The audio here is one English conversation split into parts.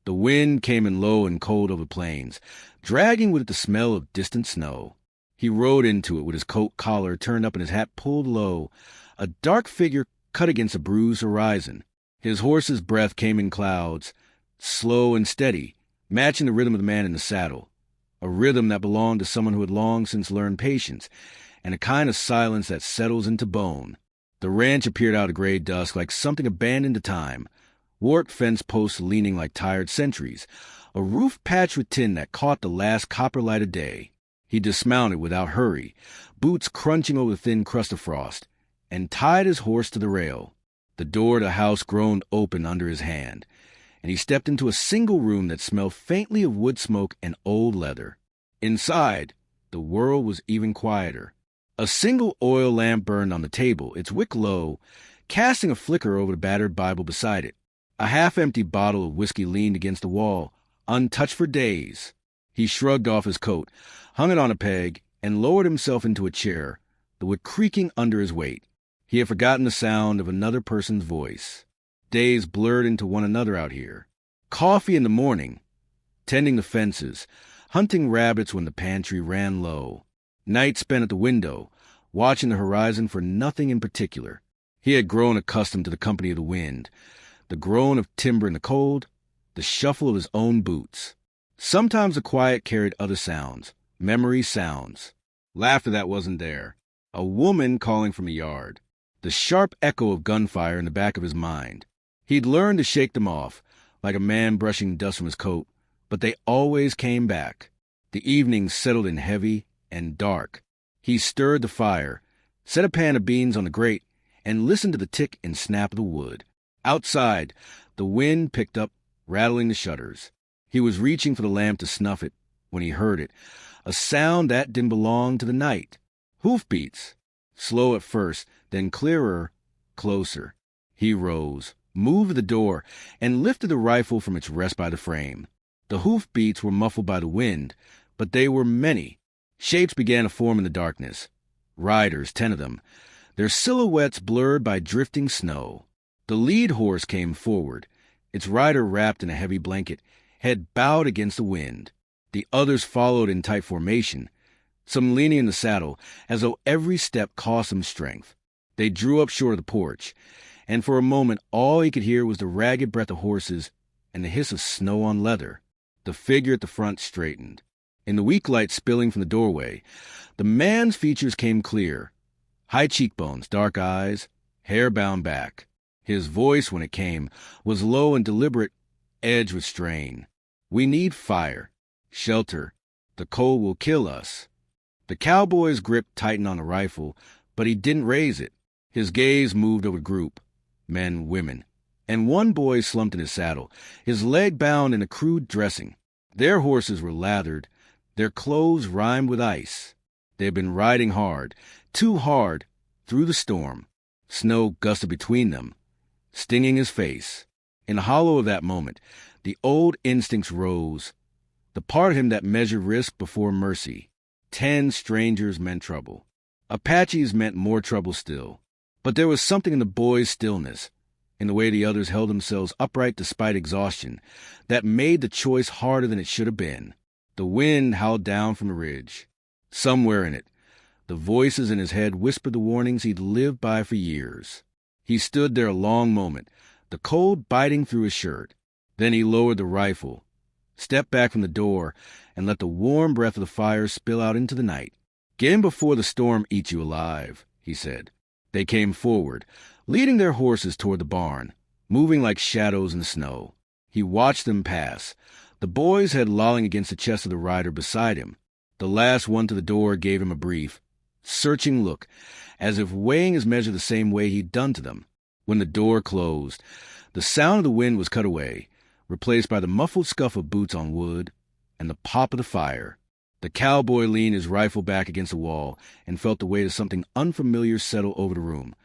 The wind came in low and cold over the plains, dragging with it the smell of distant snow. He rode into it with his coat collar turned up and his hat pulled low, a dark figure cut against a bruised horizon. His horse's breath came in clouds, slow and steady, matching the rhythm of the man in the saddle, a rhythm that belonged to someone who had long since learned patience, and a kind of silence that settles into bone. The ranch appeared out of gray dusk like something abandoned to time, warped fence posts leaning like tired sentries, a roof patched with tin that caught the last copper light of day. He dismounted without hurry, boots crunching over the thin crust of frost, and tied his horse to the rail. The door to the house groaned open under his hand, and he stepped into a single room that smelled faintly of wood smoke and old leather. Inside, the world was even quieter. A single oil lamp burned on the table, its wick low, casting a flicker over the battered Bible beside it. A half-empty bottle of whiskey leaned against the wall, untouched for days. He shrugged off his coat, hung it on a peg, and lowered himself into a chair, the wood creaking under his weight. He had forgotten the sound of another person's voice. Days blurred into one another out here. Coffee in the morning, tending the fences, hunting rabbits when the pantry ran low. Night spent at the window, watching the horizon for nothing in particular. He had grown accustomed to the company of the wind, the groan of timber in the cold, the shuffle of his own boots. Sometimes the quiet carried other sounds, memory sounds. Laughter that wasn't there. A woman calling from a yard. The sharp echo of gunfire in the back of his mind. He'd learned to shake them off, like a man brushing dust from his coat, but they always came back. The evenings settled in heavy and dark. He stirred the fire, set a pan of beans on the grate, and listened to the tick and snap of the wood. Outside, the wind picked up, rattling the shutters. He was reaching for the lamp to snuff it when he heard it, a sound that didn't belong to the night. Hoofbeats, slow at first, then clearer, closer. He rose, moved to the door, and lifted the rifle from its rest by the frame. The hoofbeats were muffled by the wind, but they were many. Shapes began to form in the darkness. Riders, 10 of them, their silhouettes blurred by drifting snow. The lead horse came forward, its rider wrapped in a heavy blanket, head bowed against the wind. The others followed in tight formation, some leaning in the saddle, as though every step cost them strength. They drew up short of the porch, and for a moment all he could hear was the ragged breath of horses and the hiss of snow on leather. The figure at the front straightened. In the weak light spilling from the doorway, the man's features came clear. High cheekbones, dark eyes, hair bound back. His voice, when it came, was low and deliberate, edged with strain. "We need fire, shelter. The cold will kill us." The cowboy's grip tightened on the rifle, but he didn't raise it. His gaze moved over the group, men, women, and one boy slumped in his saddle, his leg bound in a crude dressing. Their horses were lathered, their clothes rimed with ice. They had been riding hard, too hard, through the storm. Snow gusted between them, stinging his face. In the hollow of that moment, the old instincts rose, the part of him that measured risk before mercy. 10 strangers meant trouble. Apaches meant more trouble still. But there was something in the boy's stillness, in the way the others held themselves upright despite exhaustion, that made the choice harder than it should have been. The wind howled down from the ridge. Somewhere in it, the voices in his head whispered the warnings he'd lived by for years. He stood there a long moment, the cold biting through his shirt. Then he lowered the rifle, stepped back from the door, and let the warm breath of the fire spill out into the night. "Get in before the storm eats you alive," he said. They came forward, leading their horses toward the barn, moving like shadows in the snow. He watched them pass, the boy's head lolling against the chest of the rider beside him. The last one to the door gave him a brief, searching look, as if weighing his measure the same way he'd done to them. When the door closed, the sound of the wind was cut away, replaced by the muffled scuff of boots on wood and the pop of the fire. The cowboy leaned his rifle back against the wall and felt the weight of something unfamiliar settle over the room,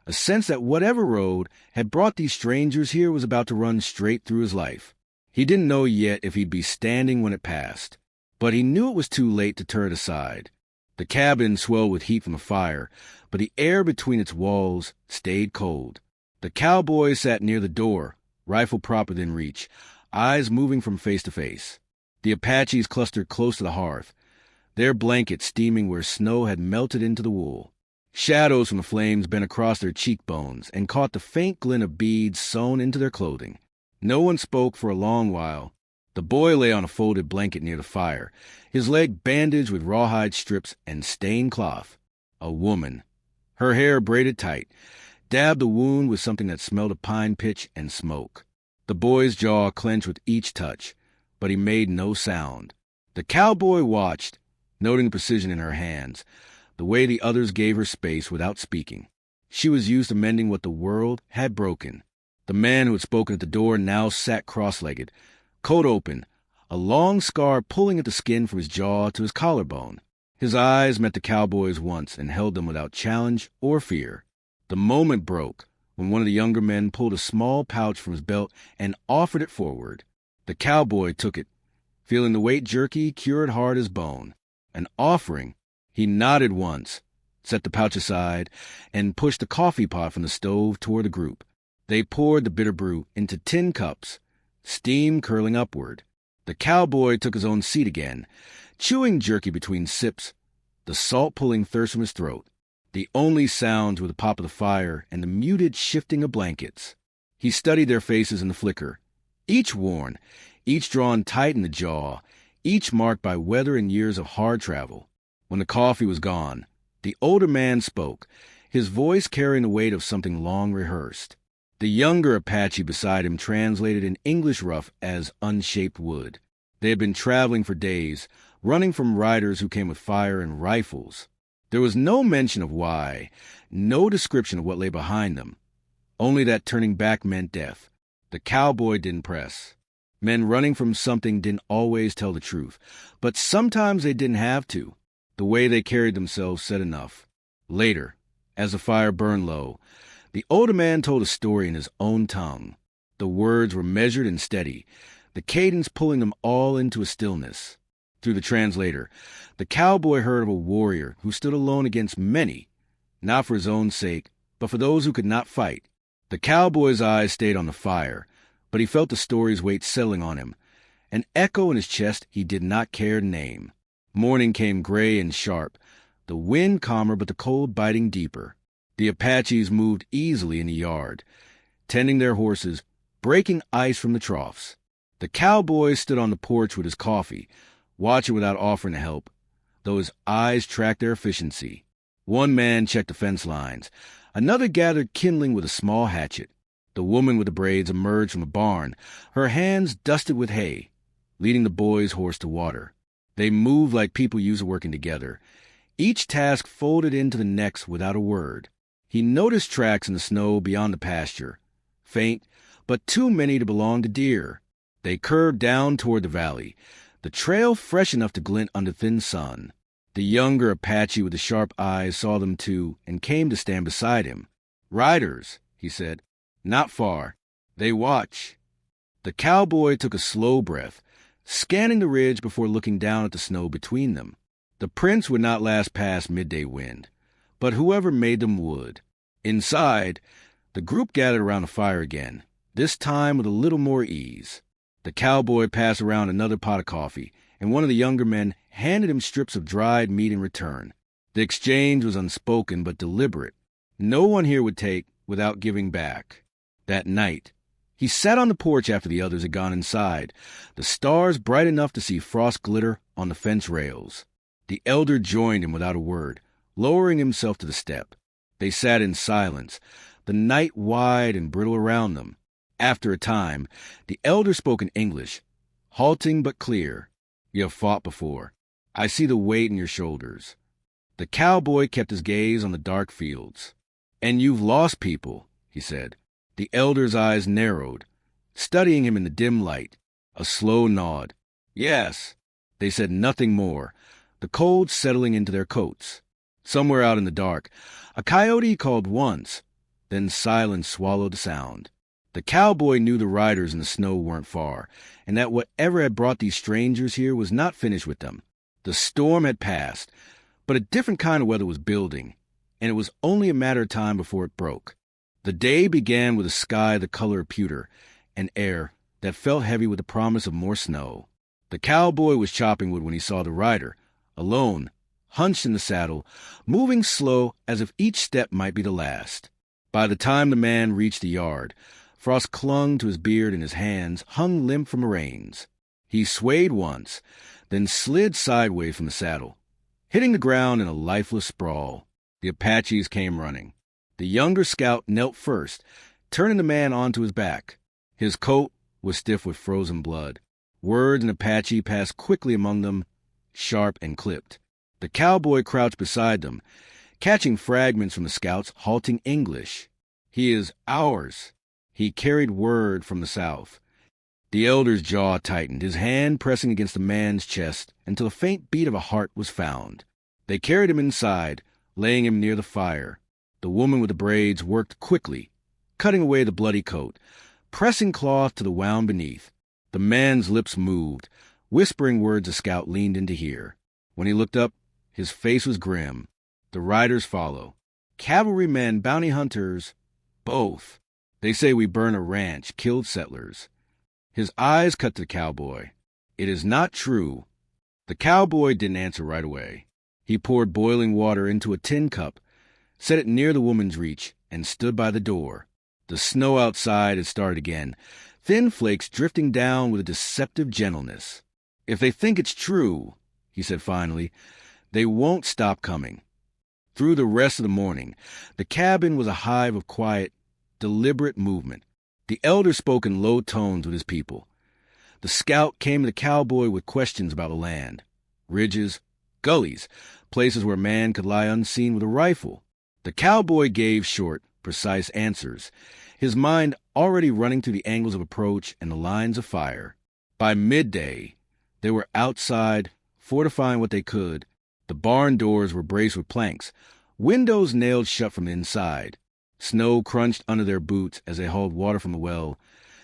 a sense that whatever road had brought these strangers here was about to run straight through his life. He didn't know yet if he'd be standing when it passed, but he knew it was too late to turn aside. The cabin swelled with heat from the fire, but the air between its walls stayed cold. The cowboy sat near the door, rifle prop within reach, eyes moving from face to face. The Apaches clustered close to the hearth, their blankets steaming where snow had melted into the wool. Shadows from the flames bent across their cheekbones and caught the faint glint of beads sewn into their clothing. No one spoke for a long while. The boy lay on a folded blanket near the fire, his leg bandaged with rawhide strips and stained cloth. A woman, her hair braided tight, dabbed the wound with something that smelled of pine pitch and smoke. The boy's jaw clenched with each touch, but he made no sound. The cowboy watched, noting the precision in her hands, the way the others gave her space without speaking. She was used to mending what the world had broken. The man who had spoken at the door now sat cross-legged, coat open, a long scar pulling at the skin from his jaw to his collarbone. His eyes met the cowboy's once and held them without challenge or fear. The moment broke when one of the younger men pulled a small pouch from his belt and offered it forward. The cowboy took it, feeling the weight jerky, cured hard as bone. An offering. He nodded once, set the pouch aside, and pushed the coffee pot from the stove toward the group. They poured the bitter brew into tin cups, steam curling upward. The cowboy took his own seat again, chewing jerky between sips, the salt pulling thirst from his throat. The only sounds were the pop of the fire and the muted shifting of blankets. He studied their faces in the flicker, each worn, each drawn tight in the jaw, each marked by weather and years of hard travel. When the coffee was gone, the older man spoke, his voice carrying the weight of something long rehearsed. The younger Apache beside him translated in English rough as unshaped wood. They had been traveling for days, running from riders who came with fire and rifles. There was no mention of why, no description of what lay behind them, only that turning back meant death. The cowboy didn't press. Men running from something didn't always tell the truth, but sometimes they didn't have to. The way they carried themselves said enough. Later, as the fire burned low, the older man told a story in his own tongue. The words were measured and steady, the cadence pulling them all into a stillness. Through the translator, the cowboy heard of a warrior who stood alone against many, not for his own sake, but for those who could not fight. The cowboy's eyes stayed on the fire, but he felt the story's weight settling on him, an echo in his chest he did not care to name. Morning came gray and sharp, the wind calmer but the cold biting deeper. The Apaches moved easily in the yard, tending their horses, breaking ice from the troughs. The cowboy stood on the porch with his coffee, watching without offering to help, though his eyes tracked their efficiency. One man checked the fence lines, another gathered kindling with a small hatchet. The woman with the braids emerged from the barn, her hands dusted with hay, leading the boy's horse to water. They moved like people used to working together, each task folded into the next without a word. He noticed tracks in the snow beyond the pasture, faint, but too many to belong to deer. They curved down toward the valley, the trail fresh enough to glint under thin sun. The younger Apache with the sharp eyes saw them too and came to stand beside him. "Riders," he said. "Not far. They watch." The cowboy took a slow breath, scanning the ridge before looking down at the snow between them. The prints would not last past midday wind, but whoever made them would. Inside, the group gathered around the fire again, this time with a little more ease. The cowboy passed around another pot of coffee, and one of the younger men handed him strips of dried meat in return. The exchange was unspoken but deliberate. No one here would take without giving back. That night, he sat on the porch after the others had gone inside, the stars bright enough to see frost glitter on the fence rails. The elder joined him without a word, lowering himself to the step. They sat in silence, the night wide and brittle around them. After a time, the elder spoke in English, halting but clear. "You have fought before. I see the weight in your shoulders." The cowboy kept his gaze on the dark fields. "And you've lost people," he said. The elder's eyes narrowed, studying him in the dim light. A slow nod. "Yes." They said nothing more, the cold settling into their coats. Somewhere out in the dark, a coyote called once, then silence swallowed the sound. The cowboy knew the riders in the snow weren't far, and that whatever had brought these strangers here was not finished with them. The storm had passed, but a different kind of weather was building, and it was only a matter of time before it broke. The day began with a sky the color of pewter, and air that felt heavy with the promise of more snow. The cowboy was chopping wood when he saw the rider, alone, hunched in the saddle, moving slow as if each step might be the last. By the time the man reached the yard, frost clung to his beard and his hands hung limp from the reins. He swayed once, then slid sideways from the saddle, hitting the ground in a lifeless sprawl. The Apaches came running. The younger scout knelt first, turning the man onto his back. His coat was stiff with frozen blood. Words in Apache passed quickly among them, sharp and clipped. The cowboy crouched beside them, catching fragments from the scout's halting English. "He is ours." He carried word from the south. The elder's jaw tightened, his hand pressing against the man's chest until a faint beat of a heart was found. They carried him inside, laying him near the fire. The woman with the braids worked quickly, cutting away the bloody coat, pressing cloth to the wound beneath. The man's lips moved, whispering words the scout leaned in to hear. When he looked up, his face was grim. The riders follow. Cavalrymen, bounty hunters, both. They say we burn a ranch, killed settlers. His eyes cut to the cowboy. "It is not true." The cowboy didn't answer right away. He poured boiling water into a tin cup, set it near the woman's reach, and stood by the door. The snow outside had started again, thin flakes drifting down with a deceptive gentleness. "If they think it's true," he said finally, "they won't stop coming." Through the rest of the morning, the cabin was a hive of quiet, deliberate movement. The elder spoke in low tones with his people. The scout came to the cowboy with questions about the land. Ridges, gullies, places where a man could lie unseen with a rifle. The cowboy gave short, precise answers, his mind already running through the angles of approach and the lines of fire. By midday, they were outside, fortifying what they could. The barn doors were braced with planks, windows nailed shut from inside. Snow crunched under their boots as they hauled water from the well,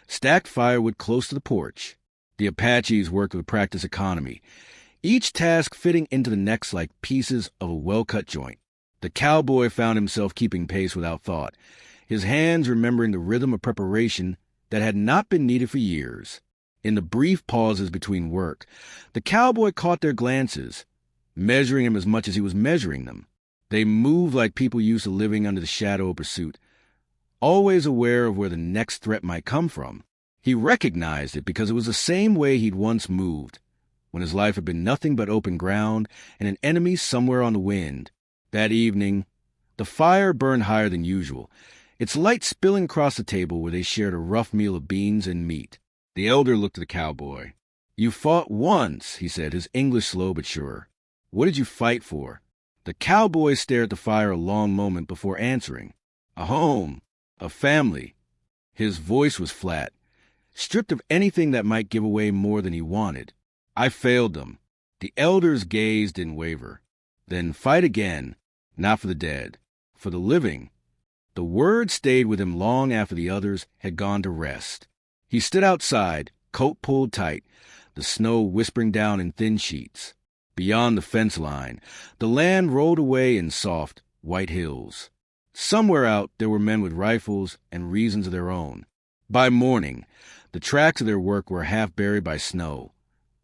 stacked firewood close to the porch. The Apaches worked with practiced economy, each task fitting into the next like pieces of a well-cut joint. The cowboy found himself keeping pace without thought, his hands remembering the rhythm of preparation that had not been needed for years. In the brief pauses between work, the cowboy caught their glances, measuring him as much as he was measuring them. They moved like people used to living under the shadow of pursuit, always aware of where the next threat might come from. He recognized it because it was the same way he'd once moved, when his life had been nothing but open ground and an enemy somewhere on the wind. That evening, the fire burned higher than usual, its light spilling across the table where they shared a rough meal of beans and meat. The elder looked at the cowboy. "You fought once," he said, his English slow but sure. "What did you fight for?" The cowboy stared at the fire a long moment before answering. "A home, a family." His voice was flat, stripped of anything that might give away more than he wanted. "I failed them." The elder's gaze didn't waver. "Then fight again, not for the dead, for the living." The word stayed with him long after the others had gone to rest. He stood outside, coat pulled tight, the snow whispering down in thin sheets. Beyond the fence line, the land rolled away in soft, white hills. Somewhere out there were men with rifles and reasons of their own. By morning, the tracks of their work were half buried by snow.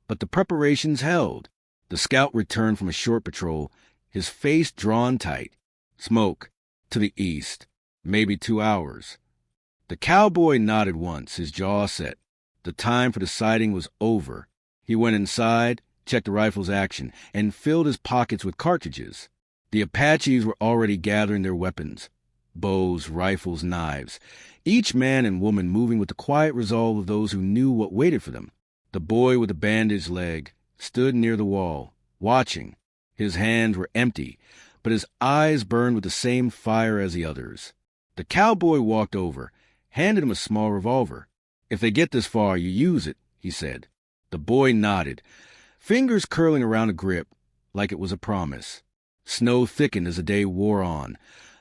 But the preparations held. The scout returned from a short patrol, his face drawn tight. Smoke, to the east, maybe 2 hours. The cowboy nodded once, his jaw set. The time for the sighting was over. He went inside, checked the rifle's action, and filled his pockets with cartridges. The Apaches were already gathering their weapons, bows, rifles, knives, each man and woman moving with the quiet resolve of those who knew what waited for them. The boy with the bandaged leg stood near the wall, watching. His hands were empty, but his eyes burned with the same fire as the others. The cowboy walked over, handed him a small revolver. "If they get this far, you use it," he said. The boy nodded, fingers curling around a grip like it was a promise. Snow thickened as the day wore on,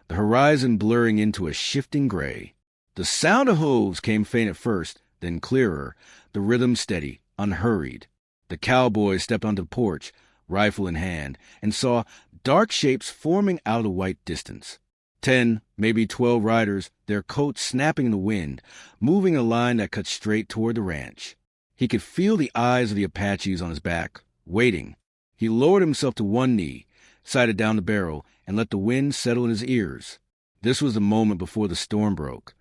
the horizon blurring into a shifting gray. The sound of hooves came faint at first, then clearer, the rhythm steady, unhurried. The cowboy stepped onto the porch, rifle in hand, and saw dark shapes forming out of the white distance. 10, maybe 12 riders, their coats snapping in the wind, moving a line that cut straight toward the ranch. He could feel the eyes of the Apaches on his back, waiting. He lowered himself to one knee, sighted down the barrel, and let the wind settle in his ears. This was the moment before the storm broke,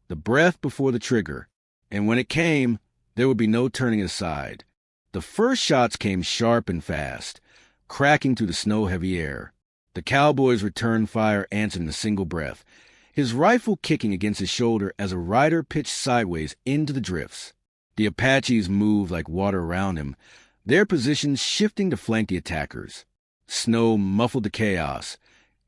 the breath before the trigger, and when it came, there would be no turning aside. The first shots came sharp and fast, cracking through the snow-heavy air. The cowboy's return fire answered in a single breath, his rifle kicking against his shoulder as a rider pitched sideways into the drifts. The Apaches moved like water around him, their positions shifting to flank the attackers. Snow muffled the chaos,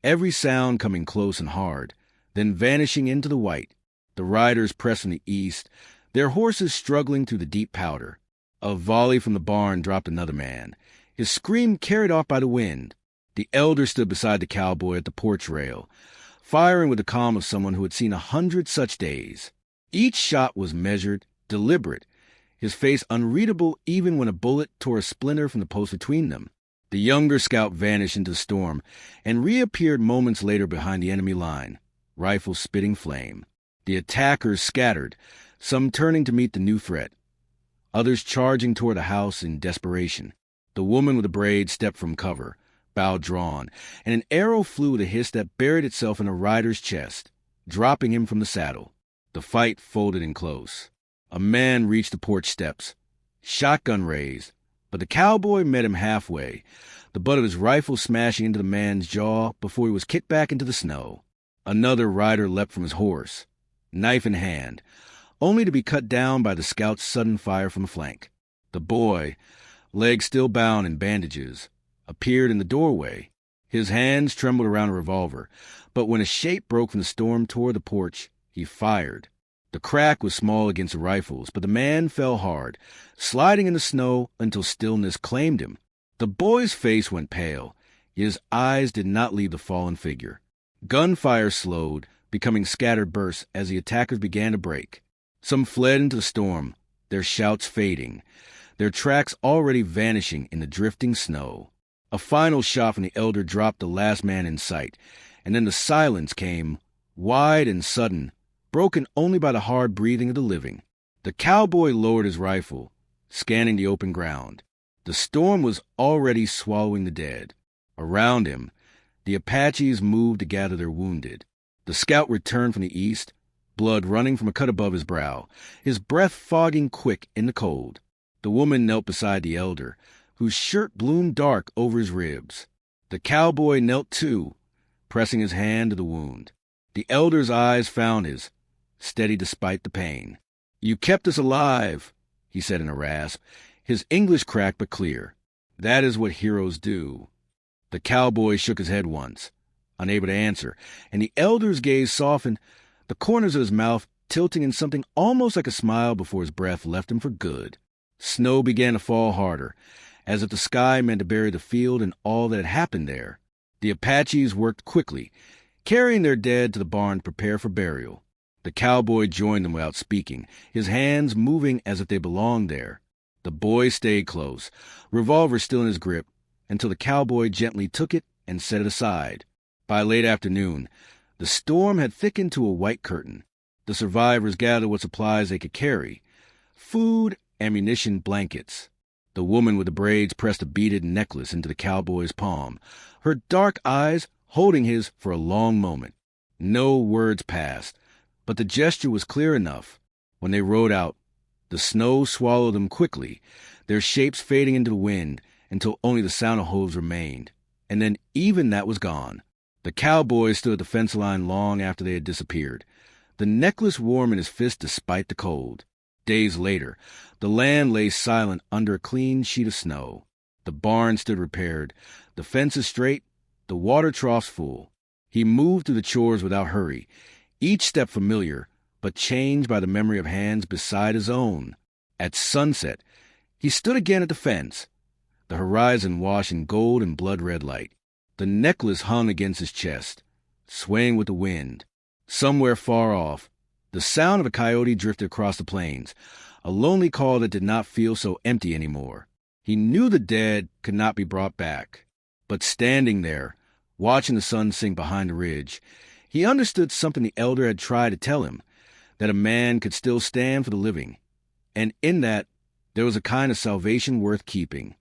every sound coming close and hard, then vanishing into the white. The riders pressed from the east, their horses struggling through the deep powder. A volley from the barn dropped another man, his scream carried off by the wind. The elder stood beside the cowboy at the porch rail, firing with the calm of someone who had seen 100 such days. Each shot was measured, deliberate, his face unreadable even when a bullet tore a splinter from the post between them. The younger scout vanished into the storm and reappeared moments later behind the enemy line, rifle spitting flame. The attackers scattered, some turning to meet the new threat, others charging toward the house in desperation. The woman with the braid stepped from cover, bow drawn, and an arrow flew with a hiss that buried itself in a rider's chest, dropping him from the saddle. The fight folded in close. A man reached the porch steps, shotgun raised, but the cowboy met him halfway, the butt of his rifle smashing into the man's jaw before he was kicked back into the snow. Another rider leapt from his horse, knife in hand, only to be cut down by the scout's sudden fire from the flank. The boy, legs still bound in bandages, appeared in the doorway. His hands trembled around a revolver, but when a shape broke from the storm toward the porch, he fired. The crack was small against the rifles, but the man fell hard, sliding in the snow until stillness claimed him. The boy's face went pale, yet his eyes did not leave the fallen figure. Gunfire slowed, becoming scattered bursts as the attackers began to break. Some fled into the storm, their shouts fading, their tracks already vanishing in the drifting snow. A final shot from the elder dropped the last man in sight, and then the silence came, wide and sudden, broken only by the hard breathing of the living. The cowboy lowered his rifle, scanning the open ground. The storm was already swallowing the dead. Around him, the Apaches moved to gather their wounded. The scout returned from the east, blood running from a cut above his brow, his breath fogging quick in the cold. The woman knelt beside the elder, whose shirt bloomed dark over his ribs. The cowboy knelt too, pressing his hand to the wound. The elder's eyes found his, steady despite the pain. "You kept us alive," he said in a rasp, his English cracked but clear. "That is what heroes do." The cowboy shook his head once, unable to answer, and the elder's gaze softened, the corners of his mouth tilting in something almost like a smile before his breath left him for good. Snow began to fall harder, as if the sky meant to bury the field and all that had happened there. The Apaches worked quickly, carrying their dead to the barn to prepare for burial. The cowboy joined them without speaking, his hands moving as if they belonged there. The boy stayed close, revolver still in his grip, until the cowboy gently took it and set it aside. By late afternoon, the storm had thickened to a white curtain. The survivors gathered what supplies they could carry: food, ammunition, blankets. The woman with the braids pressed a beaded necklace into the cowboy's palm, her dark eyes holding his for a long moment. No words passed, but the gesture was clear enough. When they rode out, the snow swallowed them quickly, their shapes fading into the wind until only the sound of hooves remained, and then even that was gone. The cowboy stood at the fence line long after they had disappeared, the necklace warm in his fist despite the cold. Days later, the land lay silent under a clean sheet of snow. The barn stood repaired, the fences straight, the water troughs full. He moved through the chores without hurry, each step familiar, but changed by the memory of hands beside his own. At sunset, he stood again at the fence, the horizon washed in gold and blood-red light. The necklace hung against his chest, swaying with the wind. Somewhere far off, the sound of a coyote drifted across the plains, a lonely call that did not feel so empty anymore. He knew the dead could not be brought back, but standing there, watching the sun sink behind the ridge, He understood something the elder had tried to tell him, that a man could still stand for the living, and in that there was a kind of salvation worth keeping.